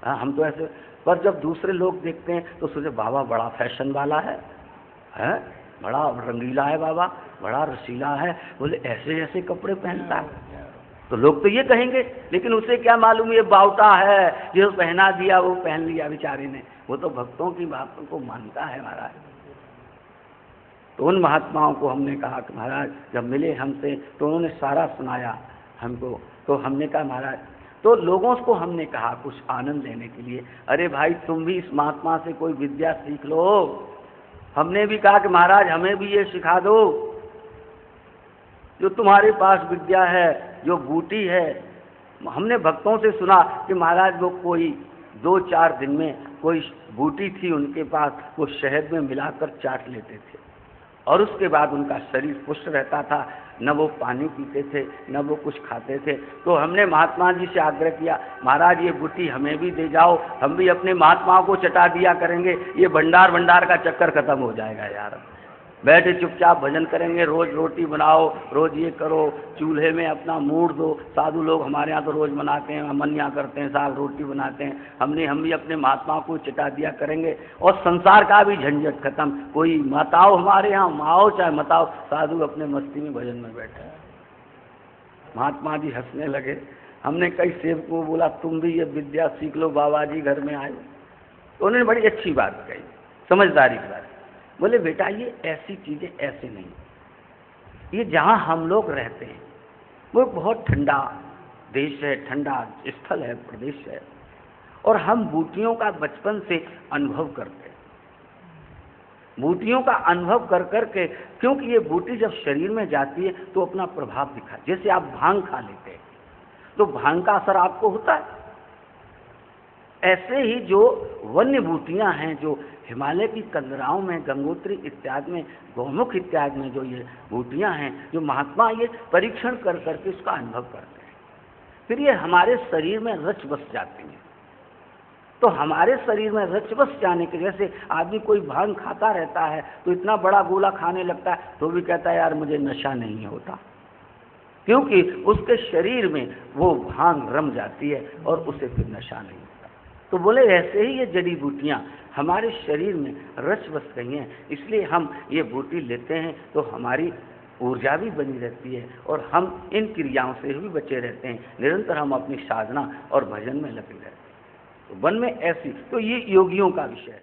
हाँ, हम तो ऐसे। पर जब दूसरे लोग देखते हैं तो सोचे बाबा बड़ा फैशन वाला है, बड़ा रंगीला है बाबा, बड़ा रसीला है, बोले ऐसे ऐसे कपड़े पहनता है। तो लोग तो ये कहेंगे, लेकिन उसे क्या मालूम ये बावटा है, जो पहना दिया वो पहन लिया बेचारे ने। वो तो भक्तों की बातों को मानता है महाराज। तो उन महात्माओं को हमने कहा कि महाराज जब मिले हमसे तो उन्होंने सारा सुनाया हमको। तो हमने कहा महाराज, तो लोगों को हमने कहा कुछ आनंद लेने के लिए, अरे भाई तुम भी इस महात्मा से कोई विद्या सीख लो। हमने भी कहा कि महाराज हमें भी ये सिखा दो, जो तुम्हारे पास विद्या है, जो बूटी है। हमने भक्तों से सुना कि महाराज वो कोई 2-4 दिन में कोई बूटी थी उनके पास, वो शहद में मिलाकर चाट लेते थे और उसके बाद उनका शरीर पुष्ट रहता था, न वो पानी पीते थे न वो कुछ खाते थे। तो हमने महात्मा जी से आग्रह किया, महाराज ये बूटी हमें भी दे जाओ, हम भी अपने महात्माओं को चटा दिया करेंगे, ये भंडार का चक्कर खत्म हो जाएगा यार। बैठे चुपचाप भजन करेंगे, रोज रोटी बनाओ, रोज ये करो, चूल्हे में अपना मूड़ दो। साधु लोग हमारे यहाँ तो रोज बनाते हैं, अमनिया करते हैं, साग रोटी बनाते हैं। हम भी अपने महात्मा को चिटा दिया करेंगे और संसार का भी झंझट खत्म। कोई मताओ हमारे यहाँ, माओ चाहे मताओ, साधु अपने मस्ती में भजन में बैठे। महात्मा जी हंसने लगे। हमने कई सेवकों को बोला तुम भी ये विद्या सीख लो, बाबा जी घर में आए। तो उन्होंने बड़ी अच्छी बात कही, समझदारी की बात। बोले बेटा ये ऐसी चीजें ऐसे नहीं, ये जहाँ हम लोग रहते हैं वो बहुत ठंडा देश है, ठंडा स्थल है, प्रदेश है, और हम बूटियों का बचपन से अनुभव करते हैं। बूटियों का अनुभव कर करके, क्योंकि ये बूटी जब शरीर में जाती है तो अपना प्रभाव दिखा। जैसे आप भांग खा लेते हैं तो भांग का असर आपको होता है, ऐसे ही जो वन्य बूटियां हैं, जो हिमालय की कंदराओं में, गंगोत्री इत्यादि में, गौमुख इत्यादि में जो ये बूटियां हैं, जो महात्मा ये परीक्षण कर करके उसका अनुभव करते हैं, फिर ये हमारे शरीर में रच बस जाती हैं। तो हमारे शरीर में रच बस जाने के, जैसे आदमी कोई भांग खाता रहता है तो इतना बड़ा गोला खाने लगता है तो भी कहता है यार मुझे नशा नहीं होता, क्योंकि उसके शरीर में वो भांग रम जाती है और उसे फिर नशा नहीं होता। तो बोले ऐसे ही ये जड़ी बूटियां हमारे शरीर में रच बस गई हैं, इसलिए हम ये बूटी लेते हैं तो हमारी ऊर्जा भी बनी रहती है और हम इन क्रियाओं से भी बचे रहते हैं। निरंतर हम अपनी साधना और भजन में लगे रहते हैं। तो वन में ऐसी, तो ये योगियों का विषय है।